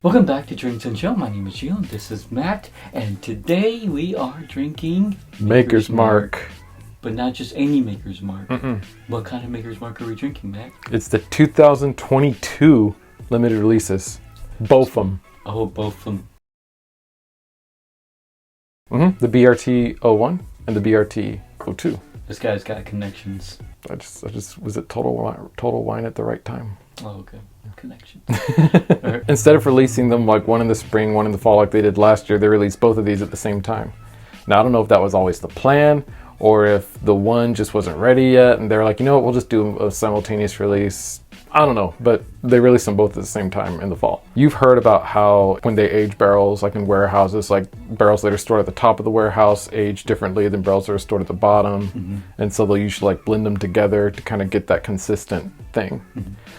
Welcome back to Drinks and Chill. My name is Gio and this is Matt, and today we are drinking Maker's Mark. But not just any Maker's Mark. What kind of Maker's Mark are we drinking, Matt? It's the 2022 limited releases. Both of them. Oh, both of them. The BRT-01 and the BRT-02. This guy's got connections. I just was at Total Wine at the right time. Oh, okay. Connections. Right. Instead of releasing them like one in the spring, one in the fall like they did last year, they released both of these at the same time. Now, I don't know if that was always the plan or if the one just wasn't ready yet and they're like, you know what, we'll just do a simultaneous release. I don't know, but they released them both at the same time in the fall. You've heard about how when they age barrels, like in warehouses, like barrels that are stored at the top of the warehouse age differently than barrels that are stored at the bottom. And so they'll usually like blend them together to kind of get that consistent thing.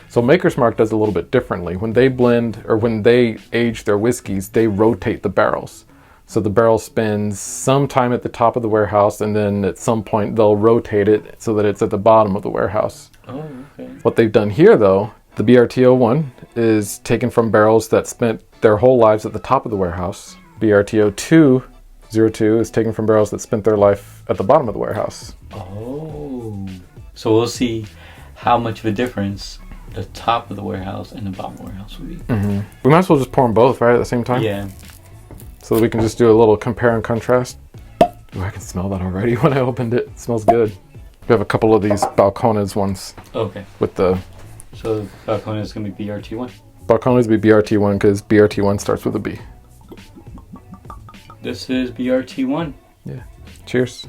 So Maker's Mark does a little bit differently. When they blend or when they age their whiskeys, they rotate the barrels. So the barrel spends some time at the top of the warehouse and then at some point they'll rotate it so that it's at the bottom of the warehouse. Oh, okay. What they've done here though, the BRT-01 is taken from barrels that spent their whole lives at the top of the warehouse. BRT-02 is taken from barrels that spent their life at the bottom of the warehouse. Oh. So we'll see how much of a difference the top of the warehouse and the bottom of the warehouse will be. We might as well just pour them both, right, at the same time? Yeah. So that we can just do a little compare and contrast. Ooh, I can smell that already when I opened it. It smells good. We have a couple of these Balcones ones. Okay. With the... So Balcony is going to be BRT-1? Balcones be BRT-1 because BRT-1 starts with a B. This is BRT-1. Yeah. Cheers.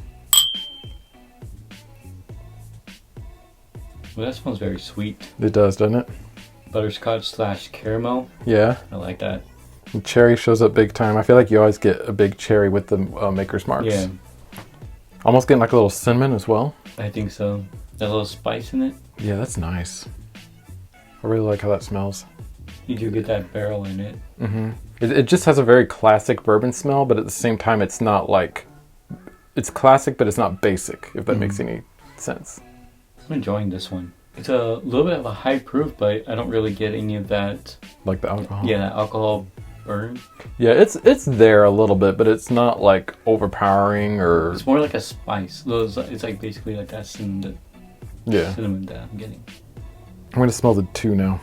Well, that smells very sweet. It does, doesn't it? Butterscotch / caramel. Yeah. I like that. And cherry shows up big time. I feel like you always get a big cherry with the Maker's Marks. Yeah. Almost getting like a little cinnamon as well. I think so. That little spice in it. Yeah, that's nice. I really like how that smells. You do get that barrel in it. It just has a very classic bourbon smell, but at the same time it's not like... It's classic, but it's not basic, if that makes any sense. I'm enjoying this one. It's a little bit of a high proof, but I don't really get any of that. Like the alcohol? Yeah, that alcohol burn. Yeah, it's there a little bit, but it's not like overpowering or... It's more like a spice. It's like basically like that cinnamon that I'm getting. I'm going to smell the 2 now.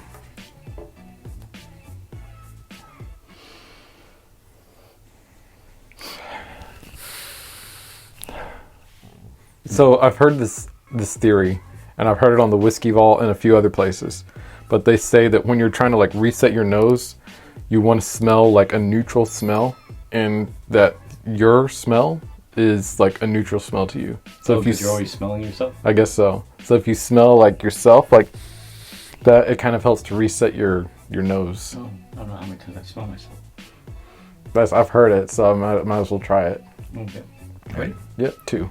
So I've heard this theory, and I've heard it on the Whiskey Vault and a few other places, but they say that when you're trying to like reset your nose, you want to smell like a neutral smell, and that your smell is like a neutral smell to you. So if you're always smelling yourself? I guess so. So if you smell like yourself, like that, it kind of helps to reset your nose. Oh, I don't know how many times I smell myself. I've heard it, so I might as well try it. Okay. Ready? Yep, 2.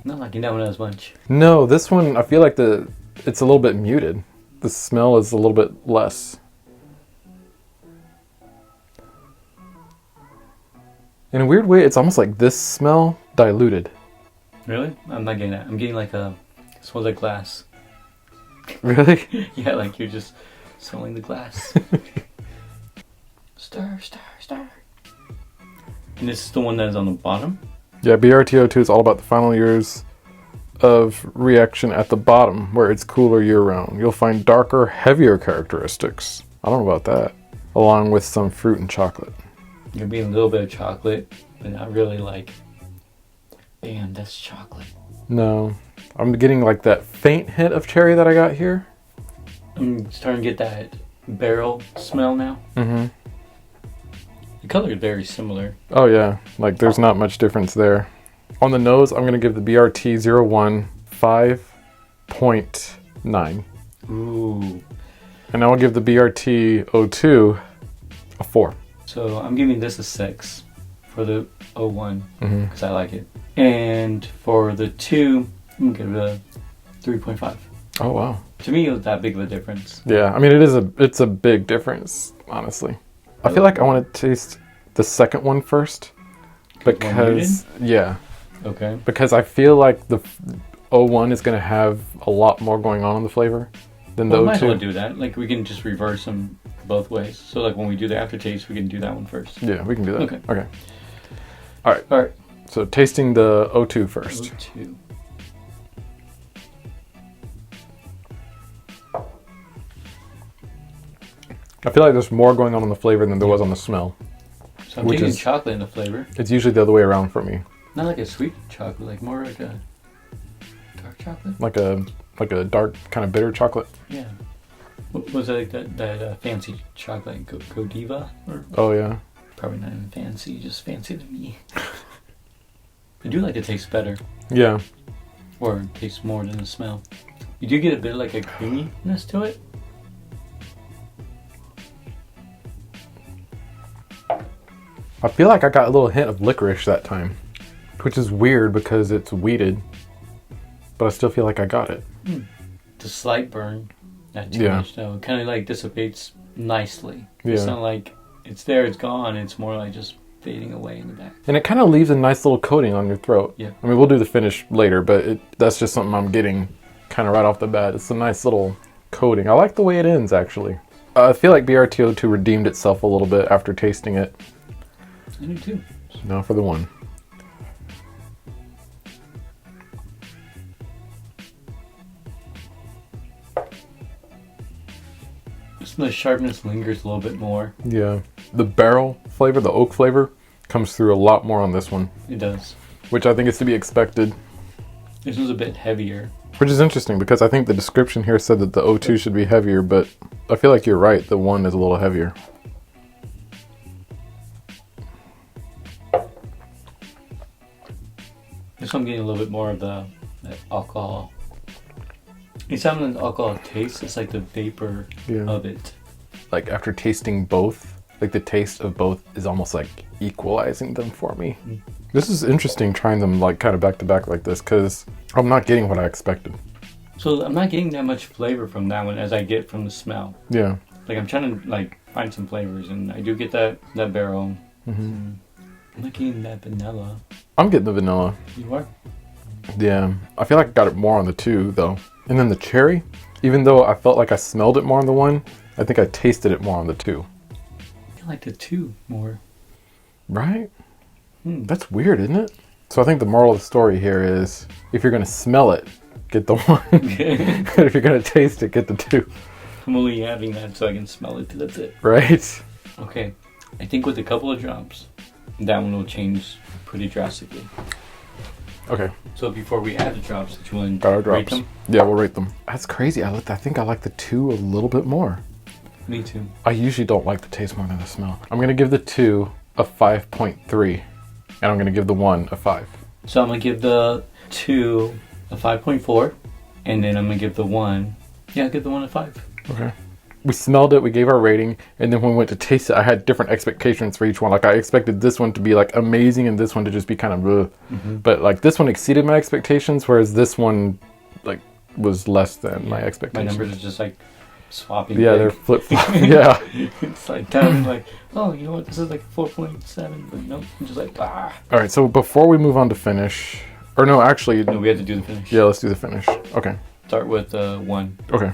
Not liking that one as much. No, this one, I feel like it's a little bit muted. The smell is a little bit less. In a weird way, it's almost like this smell diluted. Really? I'm not getting that. I'm getting like it smells like glass. Really? Yeah, like you're just smelling the glass. Stir, stir, stir. And this is the one that is on the bottom? Yeah, BRT-02 is all about the final years of reaction at the bottom, where it's cooler year-round. You'll find darker, heavier characteristics. I don't know about that. Along with some fruit and chocolate. You're being a little bit of chocolate, but not really like, damn, that's chocolate. No. I'm getting like that faint hint of cherry that I got here. I'm starting to get that barrel smell now. The color is very similar. Oh yeah, like there's not much difference there. On the nose, I'm going to give the BRT-01 5.9. Ooh. And I'll give the BRT-02 a 4. So I'm giving this a 6 for the 01 because I like it. And for the 2, I'm going to give it a 3.5. Oh wow. To me, it was that big of a difference. Yeah, I mean it's a big difference, honestly. I feel like I want to taste the second one first because Okay. because I feel like the 01 is going to have a lot more going on in the flavor than the we might as 02. well do that. Like we can just reverse them both ways. So like when we do the aftertaste, we can do that one first. Yeah, we can do that. Okay. Okay. All right. So tasting the 02 first. 02. I feel like there's more going on in the flavor than there was on the smell. So I'm taking chocolate in the flavor. It's usually the other way around for me. Not like a sweet chocolate, like more like a dark chocolate. Like a dark kind of bitter chocolate. Yeah. Was it like that fancy chocolate, Godiva? Or Oh yeah. probably not even fancy, just fancy to me. I do like the taste better, Yeah. or taste more than the smell. You do get a bit like a creaminess to it. I feel like I got a little hint of licorice that time, which is weird because it's wheated, but I still feel like I got it. The slight burn, not too Yeah. much though. It kind of like dissipates nicely. Yeah. It's not like it's there, it's gone. It's more like just fading away in the back. And it kind of leaves a nice little coating on your throat. Yeah. I mean, we'll do the finish later, but that's just something I'm getting kind of right off the bat. It's a nice little coating. I like the way it ends, actually. I feel like BRT-02 redeemed itself a little bit after tasting it. I do too. Now for the one. Just the sharpness lingers a little bit more. Yeah. The barrel flavor, the oak flavor, comes through a lot more on this one, It does. which I think is to be expected. This one's a bit heavier. Which is interesting because I think the description here said that the 02 should be heavier, but I feel like you're right. The one is a little heavier. This one I'm getting a little bit more of that alcohol. It's not an alcohol taste, it's like the vapor Yeah. of it. Like after tasting both, like the taste of both is almost like equalizing them for me. This is interesting trying them like kind of back to back like this because I'm not getting what I expected. So I'm not getting that much flavor from that one as I get from the smell. Yeah. Like I'm trying to like find some flavors, and I do get that barrel. Mm-hmm. I'm not getting that vanilla. I'm getting the vanilla. You are? Yeah. I feel like I got it more on the 2 though. And then the cherry, even though I felt like I smelled it more on the 1, I think I tasted it more on the 2. I like the 2 more. Right? That's weird, isn't it? So I think the moral of the story here is if you're going to smell it, get the 1. And if you're going to taste it, get the 2. I'm only having that so I can smell it. That's it. Right? Okay. I think with a couple of drops, that one will change pretty drastically. Okay. So before we add the drops, do you want Got to our rate drops. them? Yeah, we'll rate them. That's crazy. I think I like the 2 a little bit more. Me too. I usually don't like the taste more than the smell. I'm going to give the 2 a 5.3. And I'm going to give the 1 a 5. So I'm going to give the 2 a 5.4. And then I'm going to give the 1... Yeah, I'll give the 1 a 5. Okay. We smelled it, we gave our rating, and then when we went to taste it, I had different expectations for each one. Like I expected this one to be like amazing and this one to just be kind of ugh. But like this one exceeded my expectations, whereas this one like was less than my My expectations. numbers are just like swapping. Yeah, big. they're flip-flopping. Yeah. It's like down like, oh, you know what, this is like 4.7, but nope, I'm just like, ah. All right, so before we move on to finish, or no, actually, No, we have to do the finish. yeah, let's do the finish. Okay. Start with 1. Okay.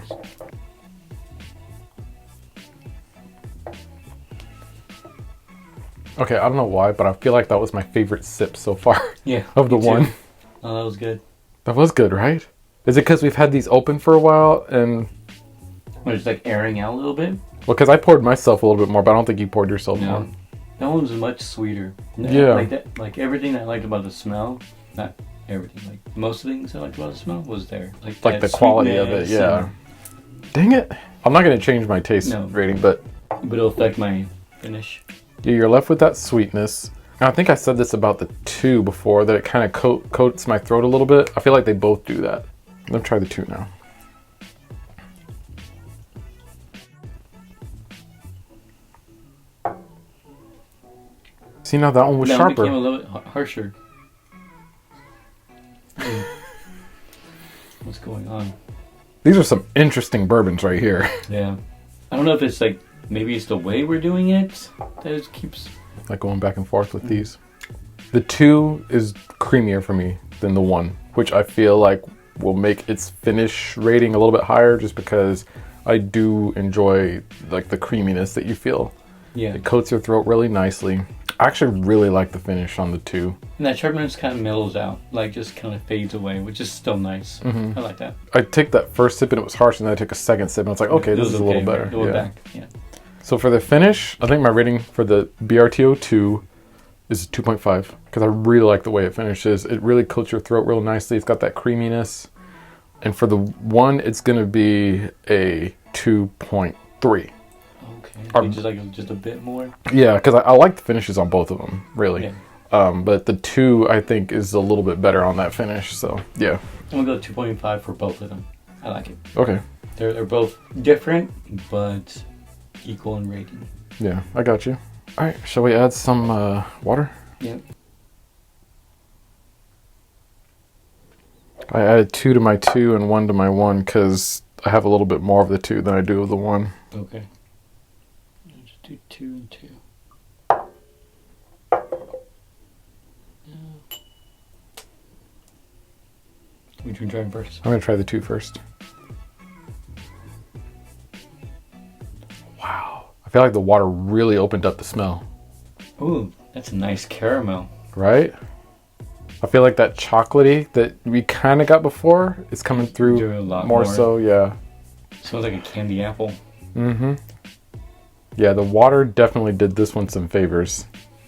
Okay, I don't know why, but I feel like that was my favorite sip so far Yeah. of the me too. 1. Oh, that was good. That was good, right? Is it because we've had these open for a while and... We're just like airing out a little bit. Well, because I poured myself a little bit more, but I don't think you poured yourself more. No. That one was much sweeter. Yeah. Like that, like everything I liked about the smell, not everything, like most things I liked about the smell was there. Like Like that the quality of it, sweetness yeah. Dang it. I'm not going to change my taste No. rating, but But it'll affect my finish. yeah, you're left with that sweetness. And I think I said this about the 2 before, that it kind of coats my throat a little bit. I feel like they both do that. Let me try the 2 now. See, now that one was That one sharper. became a little bit harsher. What's going on? These are some interesting bourbons right here. Yeah. I don't know if it's like, maybe it's the way we're doing it that it keeps... Like going back and forth with these. The 2 is creamier for me than the 1, which I feel like will make its finish rating a little bit higher, just because I do enjoy like the creaminess that you feel. Yeah. It coats your throat really nicely. I actually really like the finish on the 2. And that sharpness kind of mellows out, like just kind of fades away, which is still nice. I like that. I take that first sip and it was harsh, and then I took a second sip and it's like, okay, this is a little better. Right? Back. Yeah. So for the finish, I think my rating for the BRT-02 is 2.5, because I really like the way it finishes. It really coats your throat real nicely. It's got that creaminess. And for the 1, it's going to be a 2.3. Okay, just a bit more. Yeah, because I like the finishes on both of them, really. Yeah. But the 2, I think, is a little bit better on that finish. So yeah, I'm gonna go 2.5 for both of them. I like it. Okay. They're both different, but equal in rating. Yeah, I got you. All right, shall we add some water? Yeah. I added 2 to my 2 and 1 to my 1 because I have a little bit more of the 2 than I do of the 1. Okay. I'll just do 2 and 2. Which one trying first? I'm going to try the 2 first. Wow. I feel like the water really opened up the smell. Ooh, that's a nice caramel. Right? I feel like that chocolatey that we kind of got before is coming through Doing a lot more so, yeah. Smells like a candy apple. Mm-hmm. Yeah, the water definitely did this one some favors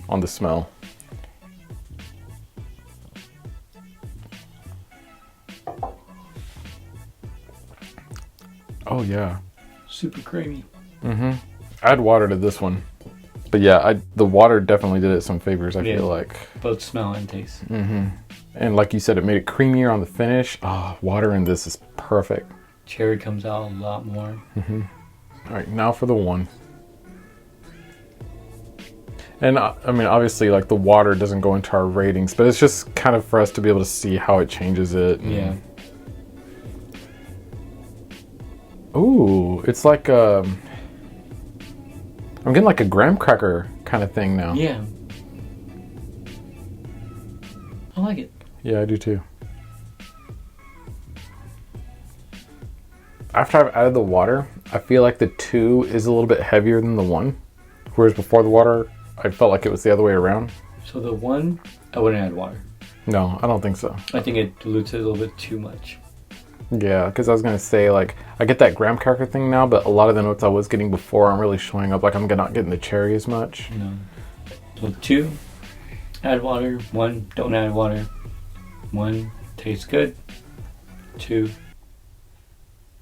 on the smell. Oh, yeah. Super creamy. Mm-hmm. Add water to this one. But yeah, the water definitely did it some favors, I feel like. Both smell and taste. Mm-hmm. And like you said, it made it creamier on the finish. Oh, water in this is perfect. Cherry comes out a lot more. Mm-hmm. All right, now for the 1. And I mean, obviously, like the water doesn't go into our ratings, but it's just kind of for us to be able to see how it changes it. Yeah. Ooh, it's like I'm getting like a graham cracker kind of thing now. Yeah. I like it. Yeah, I do too. After I've added the water, I feel like the 2 is a little bit heavier than the 1. Whereas before the water, I felt like it was the other way around. So the 1, I wouldn't add water. No, I don't think so. I think it dilutes it a little bit too much. Yeah, because I was going to say, like, I get that graham cracker thing now, but a lot of the notes I was getting before aren't really showing up. Like, I'm not getting the cherry as much. No. So 2, add water. 1, don't add water. 1, tastes good. 2,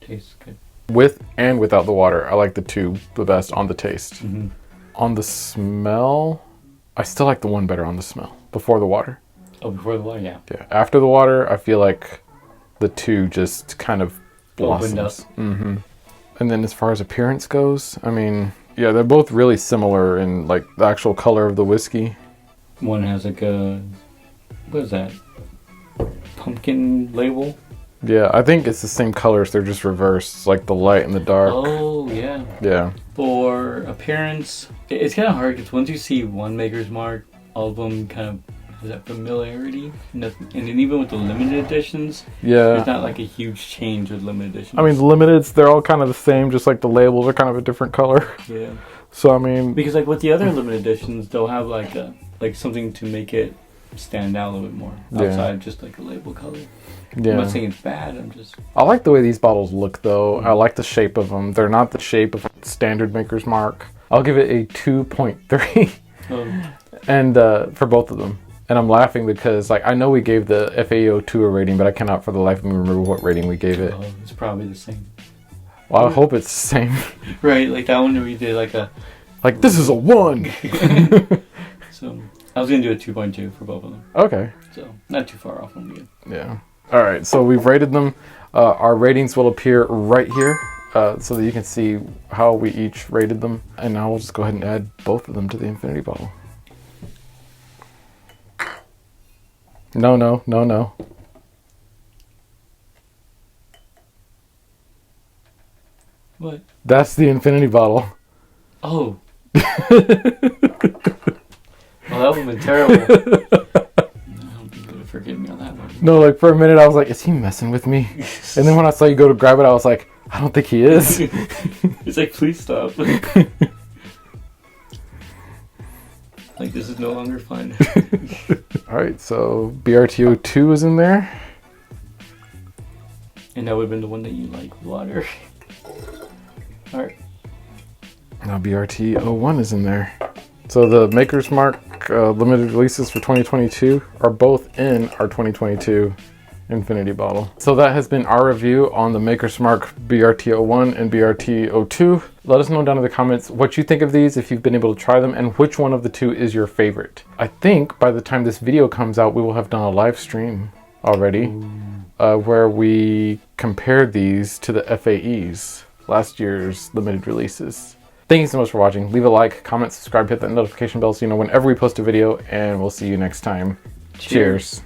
tastes good. With and without the water, I like the 2 the best on the taste. Mm-hmm. On the smell, I still like the 1 better on the smell. Before the water. Oh, before the water, yeah. Yeah. After the water, I feel like the 2 just kind of blossoms. Opened up. Mm-hmm. And then as far as appearance goes, I mean, yeah, they're both really similar in like the actual color of the whiskey. 1 has like a, what is that? Pumpkin label? Yeah, I think it's the same colors. They're just reversed, like the light and the dark. Oh, yeah. Yeah. For appearance, it's kind of hard because once you see one maker's mark, all of them kind of has that familiarity. And then even with the limited editions, Yeah. there's not like a huge change with limited editions. I mean, the limiteds, they're all kind of the same, just like the labels are kind of a different color. Yeah. So, I mean... Because like with the other limited editions, they'll have like something to make it stand out a little bit more outside just like a label color. Yeah. I'm not saying it's bad, I'm just... I like the way these bottles look, though. I like the shape of them. They're not the shape of standard Maker's Mark. I'll give it a 2.3 and for both of them. And I'm laughing because, like, I know we gave the FAO2 a rating, but I cannot for the life of me remember what rating we gave it. Oh, it's probably the same. Well, I hope it's the same. Right, like that one we did like a... Like, this is a 1! So, I was going to do a 2.2 for both of them. Okay. So, not too far off from you. Yeah. All right, so we've rated them. Our ratings will appear right here so that you can see how we each rated them. And now we'll just go ahead and add both of them to the infinity bottle. No, no, no, no. What? That's the infinity bottle. Oh. Well, that would have been terrible. I don't think you would have forgiven me on that one. No, like for a minute I was like, is he messing with me? And then when I saw you go to grab it, I was like, I don't think he is. It's like, please stop. Like, this is no longer fun. Alright, so BRT-02 is in there. And that would have been the one that you like, water. Alright. Now BRT-01 is in there. So the Maker's Mark limited releases for 2022 are both in our 2022 Infinity bottle. So that has been our review on the Maker's Mark BRT-01 and BRT-02. Let us know down in the comments what you think of these, if you've been able to try them, and which one of the two is your favorite. I think by the time this video comes out, we will have done a live stream already where we compared these to the FAEs, last year's limited releases. Thank you so much for watching. Leave a like, comment, subscribe, hit that notification bell so you know whenever we post a video, and we'll see you next time. Cheers.